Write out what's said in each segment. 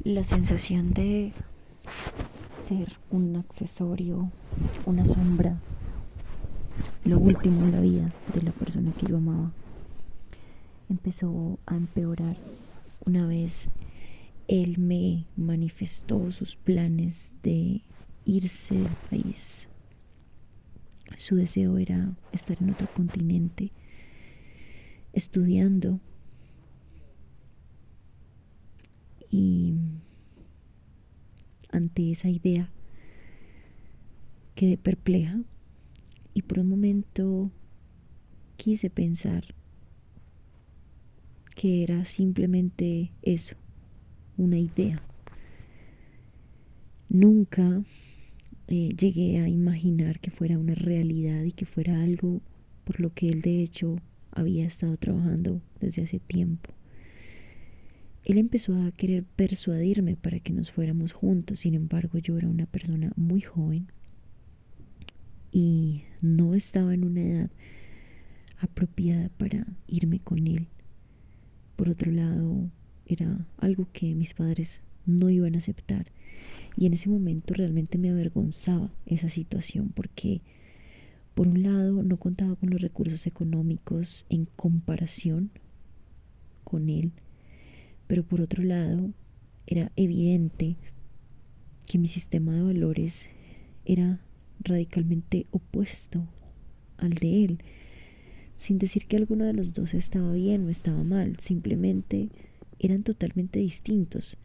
La sensación de ser un accesorio, una sombra, lo último en la vida de la persona que yo amaba, empezó a empeorar una vez él me manifestó sus planes de irse del país. Su deseo era estar en otro continente, estudiando, y ante esa idea quedé perpleja y por un momento quise pensar que era simplemente eso, una idea. Nunca llegué a imaginar que fuera una realidad y que fuera algo por lo que él de hecho había estado trabajando desde hace tiempo. Él empezó a querer persuadirme para que nos fuéramos juntos. Sin embargo, yo era una persona muy joven y no estaba en una edad apropiada para irme con él. Por otro lado, era algo que mis padres no iban a aceptar. Y en ese momento realmente me avergonzaba esa situación porque, por un lado, no contaba con los recursos económicos en comparación con él, pero por otro lado, era evidente que mi sistema de valores era radicalmente opuesto al de él, sin decir que alguno de los dos estaba bien o estaba mal, simplemente eran totalmente distintos.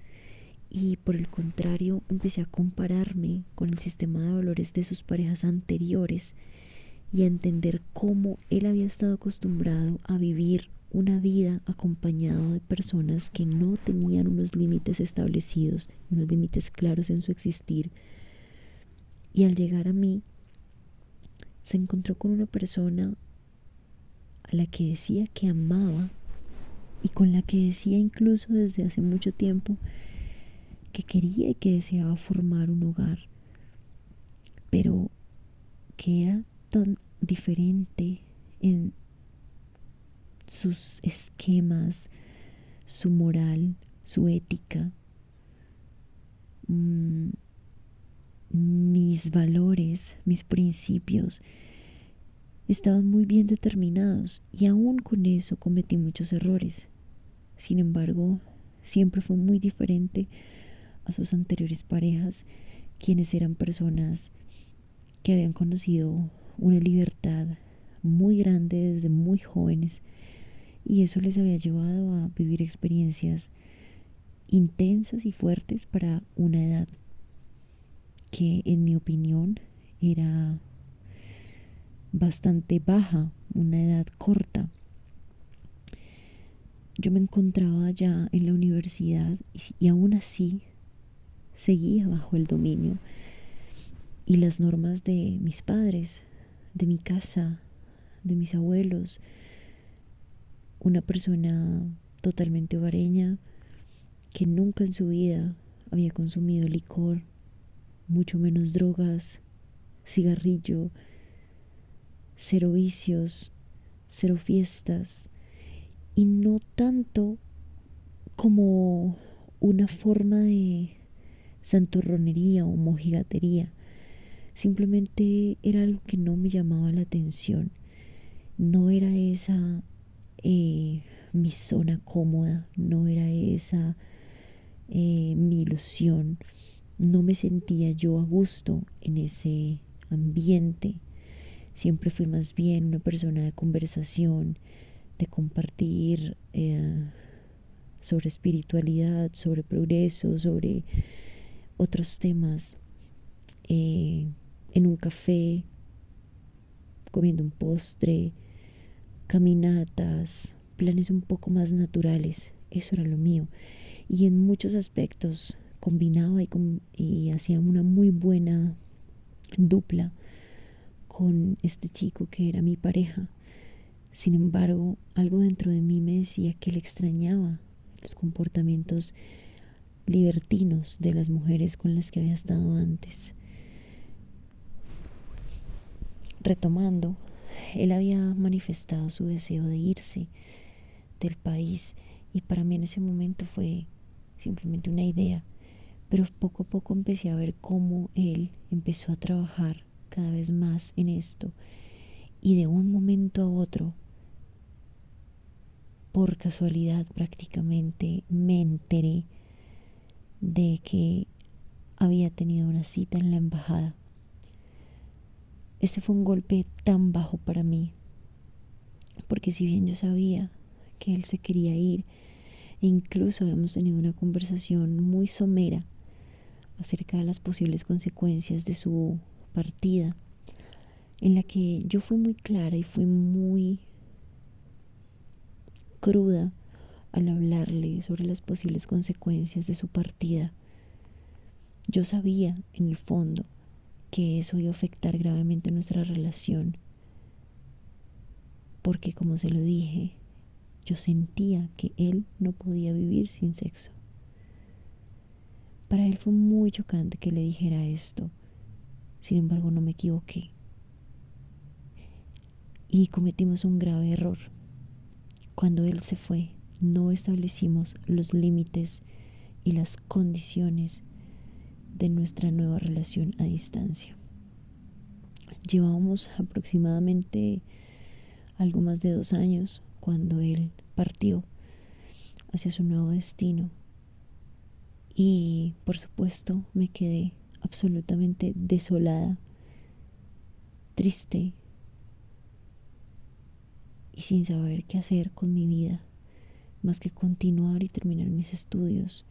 Y por el contrario, empecé a compararme con el sistema de valores de sus parejas anteriores y a entender cómo él había estado acostumbrado a vivir una vida acompañado de personas que no tenían unos límites establecidos, unos límites claros en su existir. Y al llegar a mí, se encontró con una persona a la que decía que amaba y con la que decía incluso desde hace mucho tiempo que quería y que deseaba formar un hogar, pero que era tan diferente en sus esquemas, su moral, su ética, mis valores, mis principios estaban muy bien determinados y aún con eso cometí muchos errores. Sin embargo, siempre fue muy diferente a sus anteriores parejas, quienes eran personas que habían conocido una libertad muy grande desde muy jóvenes y eso les había llevado a vivir experiencias intensas y fuertes para una edad que, en mi opinión, era bastante baja, una edad corta. Yo me encontraba ya en la universidad y aún así seguía bajo el dominio y las normas de mis padres, de mi casa, de mis abuelos. Una persona totalmente hogareña que nunca en su vida había consumido licor, mucho menos drogas, cigarrillo, cero vicios, cero fiestas, y no tanto como una forma de santurronería o mojigatería. Simplemente era algo que no me llamaba la atención. No era esa mi zona cómoda, no era esa mi ilusión. No me sentía yo a gusto en ese ambiente. Siempre fui más bien una persona de conversación, de compartir sobre espiritualidad, sobre progreso, sobre otros temas, en un café, comiendo un postre, caminatas, planes un poco más naturales. Eso era lo mío. Y en muchos aspectos combinaba y hacía una muy buena dupla con este chico que era mi pareja. Sin embargo, algo dentro de mí me decía que le extrañaba los comportamientos libertinos de las mujeres con las que había estado antes. Retomando, él había manifestado su deseo de irse del país y para mí en ese momento fue simplemente una idea. Pero poco a poco empecé a ver cómo él empezó a trabajar cada vez más en esto. Y de un momento a otro, por casualidad prácticamente, me enteré de que había tenido una cita en la embajada. Este fue un golpe tan bajo para mí, porque si bien yo sabía que él se quería ir, e incluso habíamos tenido una conversación muy somera acerca de las posibles consecuencias de su partida, en la que yo fui muy clara y fui muy cruda al hablarle sobre las posibles consecuencias de su partida. Yo sabía en el fondo que eso iba a afectar gravemente nuestra relación, porque como se lo dije, yo sentía que él no podía vivir sin sexo. Para él fue muy chocante que le dijera esto. Sin embargo, no me equivoqué. Y cometimos un grave error. Cuando él se fue, no establecimos los límites y las condiciones de nuestra nueva relación a distancia. Llevábamos aproximadamente algo más de 2 años cuando él partió hacia su nuevo destino. Y por supuesto me quedé absolutamente desolada, triste y sin saber qué hacer con mi vida, más que continuar y terminar mis estudios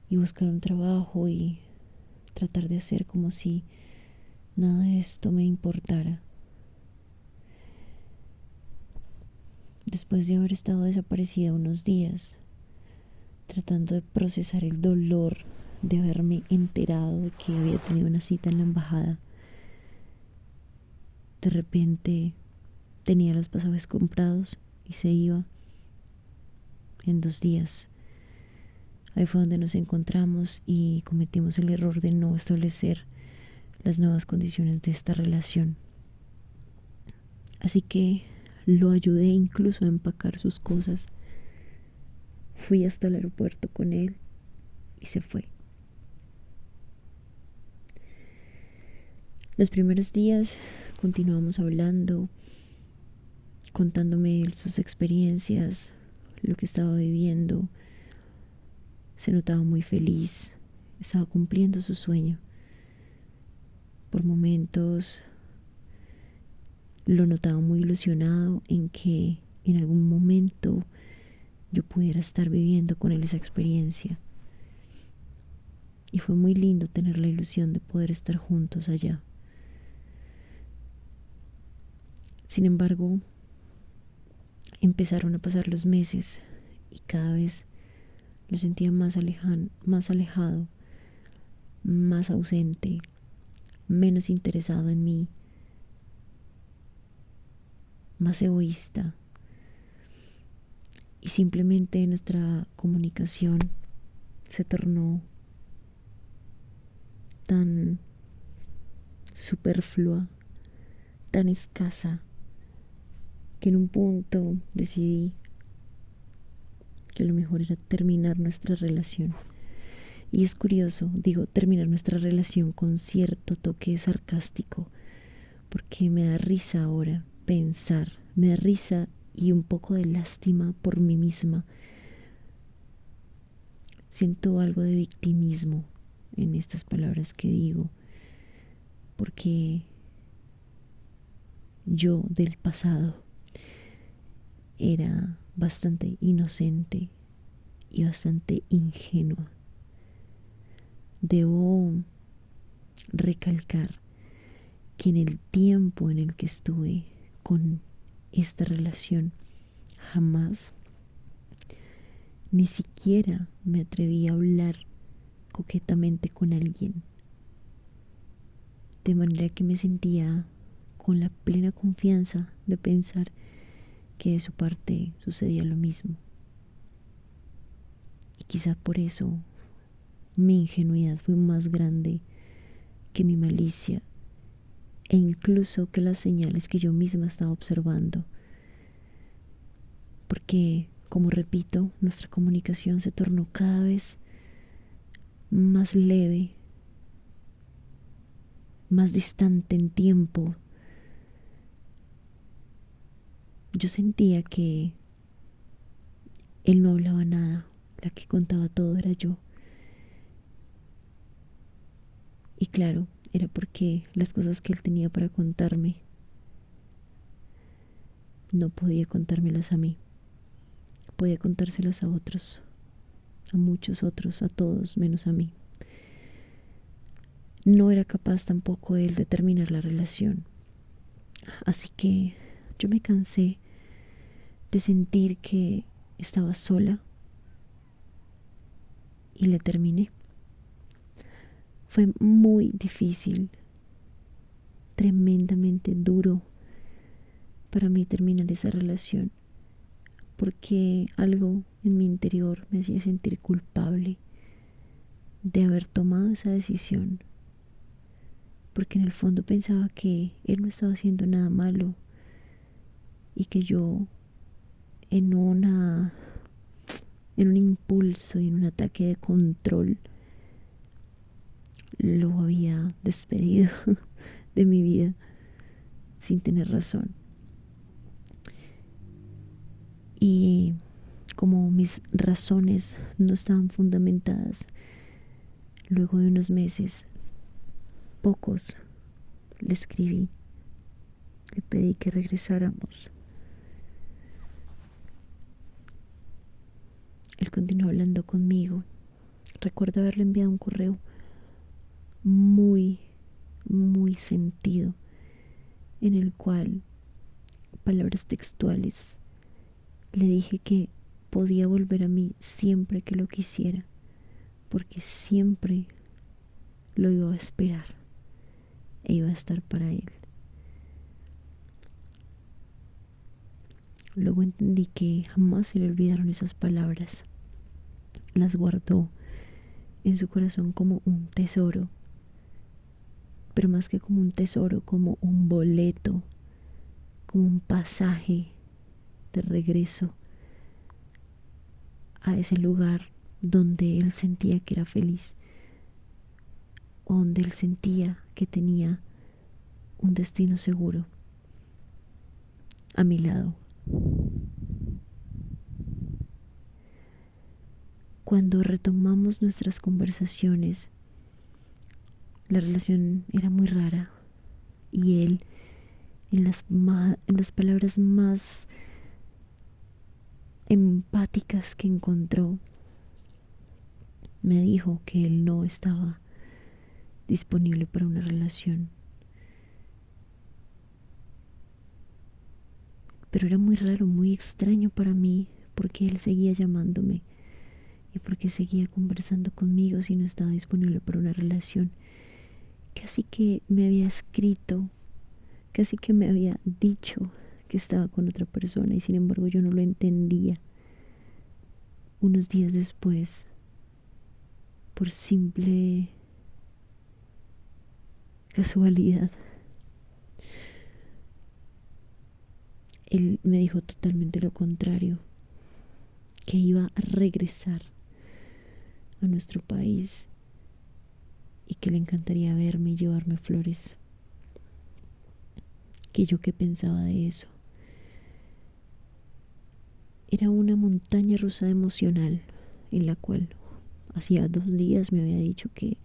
y buscar un trabajo y tratar de hacer como si nada de esto me importara. Después de haber estado desaparecida unos días, tratando de procesar el dolor de haberme enterado de que había tenido una cita en la embajada, de repente tenía los pasajes comprados y se iba en 2 días. Ahí fue donde nos encontramos y cometimos el error de no establecer las nuevas condiciones de esta relación. Así que lo ayudé incluso a empacar sus cosas. Fui hasta el aeropuerto con él y se fue. Los primeros días continuamos hablando, contándome sus experiencias, lo que estaba viviendo. Se notaba muy feliz, estaba cumpliendo su sueño. Por momentos lo notaba muy ilusionado en que en algún momento yo pudiera estar viviendo con él esa experiencia. Y fue muy lindo tener la ilusión de poder estar juntos allá. Sin embargo, empezaron a pasar los meses y cada vez lo sentía más alejado, más ausente, menos interesado en mí, más egoísta. Y simplemente nuestra comunicación se tornó tan superflua, tan escasa, que en un punto decidí que lo mejor era terminar nuestra relación. Y es curioso, digo, terminar nuestra relación con cierto toque sarcástico, porque me da risa ahora pensar, me da risa y un poco de lástima por mí misma. Siento algo de victimismo en estas palabras que digo, porque yo del pasado era bastante inocente y bastante ingenua. Debo recalcar que en el tiempo en el que estuve con esta relación, jamás, ni siquiera me atreví a hablar coquetamente con alguien, de manera que me sentía con la plena confianza de pensar que de su parte sucedía lo mismo. Y quizá por eso mi ingenuidad fue más grande que mi malicia e incluso que las señales que yo misma estaba observando, porque, como repito, nuestra comunicación se tornó cada vez más leve, más distante en tiempo. Yo sentía que él no hablaba nada, la que contaba todo era yo. Y claro, era porque las cosas que él tenía para contarme no podía contármelas a mí. Podía contárselas a otros, a muchos otros, a todos menos a mí. No era capaz tampoco él de terminar la relación. Así que yo me cansé de sentir que estaba sola y le terminé. Fue muy difícil, tremendamente duro para mí terminar esa relación, porque algo en mi interior me hacía sentir culpable de haber tomado esa decisión, porque en el fondo pensaba que él no estaba haciendo nada malo y que yo en un impulso y en un ataque de control lo había despedido de mi vida sin tener razón. Y como mis razones no estaban fundamentadas, luego de unos meses, pocos, le escribí, le pedí que regresáramos. Él continuó hablando conmigo. Recuerdo haberle enviado un correo muy, muy sentido, en el cual, palabras textuales, le dije que podía volver a mí siempre que lo quisiera, porque siempre lo iba a esperar e iba a estar para él. Luego entendí que jamás se le olvidaron esas palabras. Las guardó en su corazón como un tesoro, pero más que como un tesoro, como un boleto, como un pasaje de regreso a ese lugar donde él sentía que era feliz, donde él sentía que tenía un destino seguro a mi lado. Cuando retomamos nuestras conversaciones, la relación era muy rara y él, en las palabras más empáticas que encontró, me dijo que él no estaba disponible para una relación. Pero era muy raro, muy extraño para mí, porque él seguía llamándome y porque seguía conversando conmigo si no estaba disponible para una relación. Casi que me había escrito, casi que me había dicho que estaba con otra persona y sin embargo yo no lo entendía. Unos días después, por simple casualidad, él me dijo totalmente lo contrario, que iba a regresar a nuestro país y que le encantaría verme y llevarme flores. Que yo qué pensaba de eso. Era una montaña rusa emocional en la cual hacía 2 días me había dicho que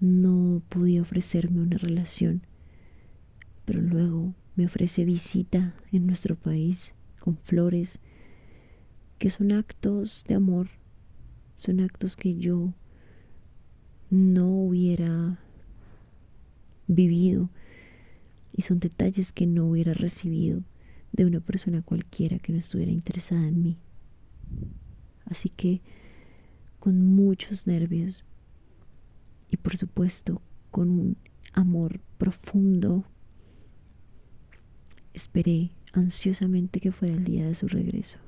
no podía ofrecerme una relación, pero luego me ofrece visita en nuestro país con flores, que son actos de amor, son actos que yo no hubiera vivido y son detalles que no hubiera recibido de una persona cualquiera que no estuviera interesada en mí. Así que con muchos nervios y por supuesto con un amor profundo, esperé ansiosamente que fuera el día de su regreso.